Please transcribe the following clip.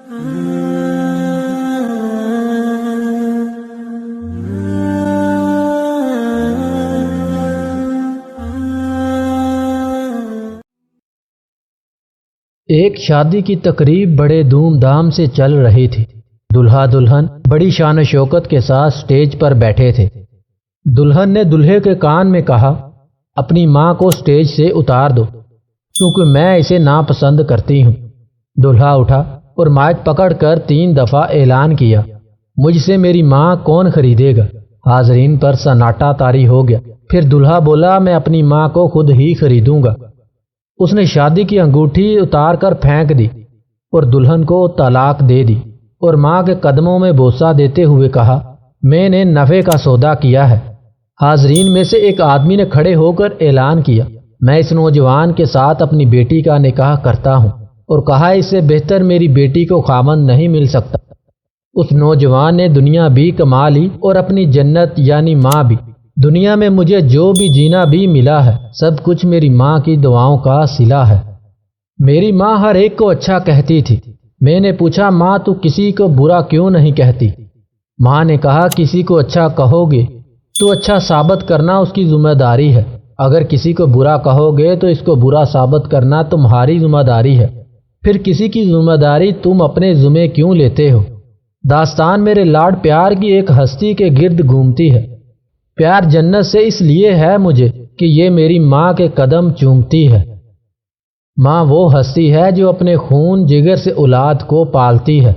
ایک شادی کی تقریب بڑے دھوم دھام سے چل رہی تھی۔ دلہا دلہن بڑی شان و شوکت کے ساتھ سٹیج پر بیٹھے تھے۔ دلہن نے دلہے کے کان میں کہا، اپنی ماں کو سٹیج سے اتار دو کیونکہ میں اسے ناپسند کرتی ہوں۔ دلہا اٹھا اور مائک پکڑ کر 3 دفعہ اعلان کیا، مجھ سے میری ماں کون خریدے گا؟ حاضرین پر سناٹا طاری ہو گیا۔ پھر دلہا بولا، میں اپنی ماں کو خود ہی خریدوں گا۔ اس نے شادی کی انگوٹھی اتار کر پھینک دی اور دلہن کو طلاق دے دی اور ماں کے قدموں میں بوسہ دیتے ہوئے کہا، میں نے نفع کا سودا کیا ہے۔ حاضرین میں سے ایک آدمی نے کھڑے ہو کر اعلان کیا، میں اس نوجوان کے ساتھ اپنی بیٹی کا نکاح کرتا ہوں، اور کہا اس سے بہتر میری بیٹی کو خاوند نہیں مل سکتا۔ اس نوجوان نے دنیا بھی کما لی اور اپنی جنت یعنی ماں بھی۔ دنیا میں مجھے جو بھی جینا بھی ملا ہے، سب کچھ میری ماں کی دعاؤں کا صلہ ہے۔ میری ماں ہر ایک کو اچھا کہتی تھی۔ میں نے پوچھا، ماں تو کسی کو برا کیوں نہیں کہتی؟ ماں نے کہا، کسی کو اچھا کہو گے تو اچھا ثابت کرنا اس کی ذمہ داری ہے، اگر کسی کو برا کہو گے تو اس کو برا ثابت کرنا تمہاری ذمہ داری ہے، پھر کسی کی ذمہ داری تم اپنے ذمہ کیوں لیتے ہو؟ داستان میرے لاڈ پیار کی ایک ہستی کے گرد گھومتی ہے۔ پیار جنت سے اس لیے ہے مجھے کہ یہ میری ماں کے قدم چومتی ہے۔ ماں وہ ہستی ہے جو اپنے خون جگر سے اولاد کو پالتی ہے۔